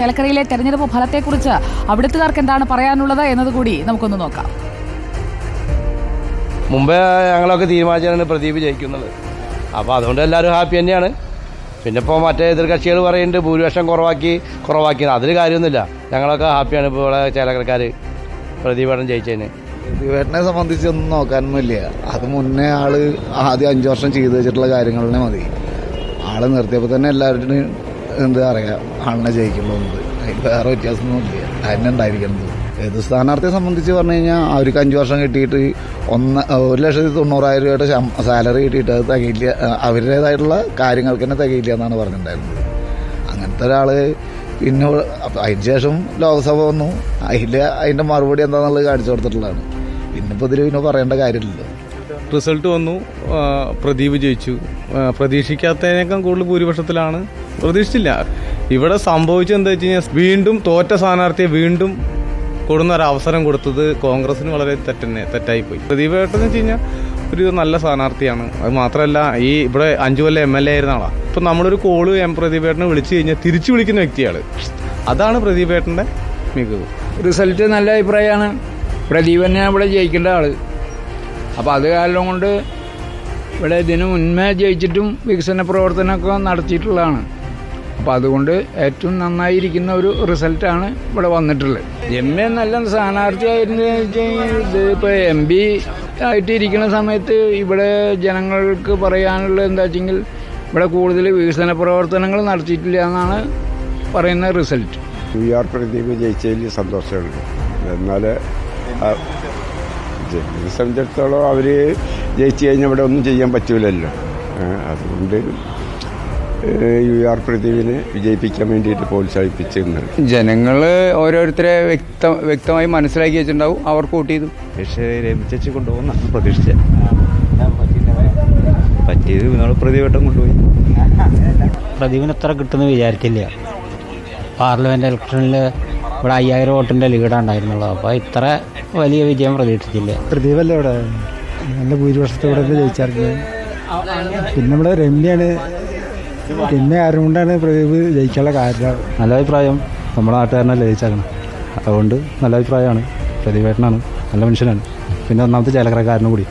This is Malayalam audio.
ചേലക്കരയിലെ തെരഞ്ഞെടുപ്പ് ഫലത്തെക്കുറിച്ച് അവിടുത്തുകാർക്ക് എന്താണ് പറയാനുള്ളത് എന്നതുകൂടി നമുക്കൊന്ന് നോക്കാം. മുമ്പേ ഞങ്ങളൊക്കെ തീരുമാനിച്ചാണ് പ്രദീപ് ജയിക്കുന്നത്. അപ്പോൾ അതുകൊണ്ട് എല്ലാവരും ഹാപ്പി തന്നെയാണ്. പിന്നെ ഇപ്പോൾ മറ്റേ എതിർകക്ഷികൾ പറയുന്നുണ്ട് ഭൂരിപക്ഷം കുറവാക്കി അതിൽ കാര്യമൊന്നുമില്ല. ഞങ്ങളൊക്കെ ഹാപ്പിയാണ്. ഇപ്പോൾ ഇവിടെ ചേലക്കരക്കാർ പ്രദീപേട്ടൻ ജയിച്ചതിന്. പ്രദീപേട്ടനെ സംബന്ധിച്ചൊന്നും നോക്കാനൊന്നുമില്ല. അത് മുന്നേ ആദ്യം 5 വർഷം ചെയ്തു വെച്ചിട്ടുള്ള കാര്യങ്ങളെ മതി. നിർത്തിയപ്പോൾ തന്നെ എല്ലാവരും എന്താ പറയുക, ആളിനെ ജയിക്കുന്നുണ്ട്. അതിന് വേറെ വ്യത്യാസമൊന്നുമില്ല. അതിനെ ഉണ്ടായിരിക്കുന്നത്. ഏത് സ്ഥാനാർത്ഥിയെ സംബന്ധിച്ച് പറഞ്ഞു കഴിഞ്ഞാൽ അവർക്ക് 5 വർഷം കിട്ടിയിട്ട് 1,90,000 രൂപയുടെ സാലറി കിട്ടിയിട്ട് അത് തികയില്ല, അവരുടേതായിട്ടുള്ള കാര്യങ്ങൾക്ക് തന്നെ തികയില്ല എന്നാണ് പറഞ്ഞിട്ടുണ്ടായിരുന്നത്. അങ്ങനത്തെ ഒരാൾ പിന്നെ അതിന് ശേഷം ലോക്സഭ വന്നു. അതിൻ്റെ മറുപടി എന്താണെന്നുള്ളത് കാണിച്ചു കൊടുത്തിട്ടുള്ളതാണ്. പിന്നിപ്പോൾ ഇതിൽ പിന്നെ പറയേണ്ട കാര്യമില്ലല്ലോ. റിസൾട്ട് വന്നു, പ്രദീപ് ജയിച്ചു. പ്രതീക്ഷിക്കാത്തതിനേക്കാൾ കൂടുതൽ ഭൂരിപക്ഷത്തിലാണ്. പ്രതീക്ഷിച്ചില്ല. ഇവിടെ സംഭവിച്ചത് എന്താ വെച്ച് കഴിഞ്ഞാൽ വീണ്ടും തോറ്റ സ്ഥാനാർത്ഥിയെ വീണ്ടും കൊടുന്ന ഒരു അവസരം കൊടുത്തത് കോൺഗ്രസിന് വളരെ തെറ്റായിപ്പോയി. പ്രദീപേട്ടെന്ന് വെച്ച് കഴിഞ്ഞാൽ ഒരു നല്ല സ്ഥാനാർത്ഥിയാണ്. അത് മാത്രമല്ല ഇവിടെ 5 കൊല്ലം MLA ആയിരുന്ന ആളാണ്. ഇപ്പം നമ്മളൊരു കോള് പ്രദീപേട്ടനെ വിളിച്ചു കഴിഞ്ഞാൽ തിരിച്ചു വിളിക്കുന്ന വ്യക്തിയാണ്. അതാണ് പ്രദീപേട്ടൻ്റെ മികവ്. റിസൾട്ട് നല്ല അഭിപ്രായമാണ്. പ്രദീപ് തന്നെയാണ് ഇവിടെ ജയിക്കേണ്ട ആള്. അപ്പോൾ അത് കാരണം കൊണ്ട് ഇവിടെ ഇതിനു മുൻപേ ജയിച്ചിട്ടും വികസന പ്രവർത്തനമൊക്കെ നടത്തിയിട്ടുള്ളതാണ്. അപ്പോൾ അതുകൊണ്ട് ഏറ്റവും നന്നായിരിക്കുന്ന ഒരു റിസൾട്ടാണ് ഇവിടെ വന്നിട്ടുള്ളത്. MA നല്ല സ്ഥാനാർത്ഥിയായിരുന്നു. ഇതിപ്പോൾ MP ആയിട്ടിരിക്കുന്ന സമയത്ത് ഇവിടെ ജനങ്ങൾക്ക് പറയാനുള്ളത് എന്താ വെച്ചെങ്കിൽ ഇവിടെ കൂടുതൽ വികസന പ്രവർത്തനങ്ങൾ നടത്തിയിട്ടില്ല എന്നാണ് പറയുന്ന റിസൾട്ട്. UR പ്രദീപ് ജയിച്ചതിൽ സന്തോഷമുണ്ട്. എന്നാൽ സംബന്ധിച്ചിടത്തോളം അവർ ജയിച്ചു കഴിഞ്ഞാൽ ഇവിടെ ഒന്നും ചെയ്യാൻ പറ്റൂലല്ലോ. അതുകൊണ്ട് UR പ്രദീപിനെ വിജയിപ്പിക്കാൻ വേണ്ടിയിട്ട് പ്രോത്സാഹിപ്പിച്ചിരുന്നത്. ജനങ്ങൾ ഓരോരുത്തരെ വ്യക്തമായി മനസ്സിലാക്കി വെച്ചിട്ടുണ്ടാവും. അവർക്ക് വോട്ട് ചെയ്തു. പക്ഷേ രമിച്ചു കൊണ്ടുപോകുന്ന പ്രതീക്ഷിച്ചത് പറ്റിയത് നമ്മൾ പ്രദീപേട്ടം കൊണ്ടുപോയി. പ്രദീപിന് എത്ര കിട്ടുമെന്ന് വിചാരിച്ചില്ല. പാർലമെന്റ് ഇലക്ഷനിൽ ഇവിടെ 5000 വോട്ടിൻ്റെ ലീഡാണ്ടായിരുന്നുള്ളൂ. അപ്പോൾ ഇത്ര വലിയ വിജയം പ്രതീക്ഷിച്ചില്ല. പ്രദീപല്ലേ ഇവിടെ നല്ല ഭൂരിപക്ഷത്തോടെ ജയിച്ചായിരുന്നു. പിന്നെ ഇവിടെ രമ്യാണ്. പിന്നെ ആരുകൊണ്ടാണ് പ്രദീപ് ജയിക്കാനുള്ള കാരണം? നല്ല അഭിപ്രായം. നമ്മുടെ നാട്ടുകാരനല്ലേ ജയിച്ചാക്കണം. അതുകൊണ്ട് നല്ല അഭിപ്രായമാണ്. പ്രദീപേട്ടനാണ്, നല്ല മനുഷ്യനാണ്. പിന്നെ ഒന്നാമത്തെ ചേലക്കരക്കാരനും കൂടി.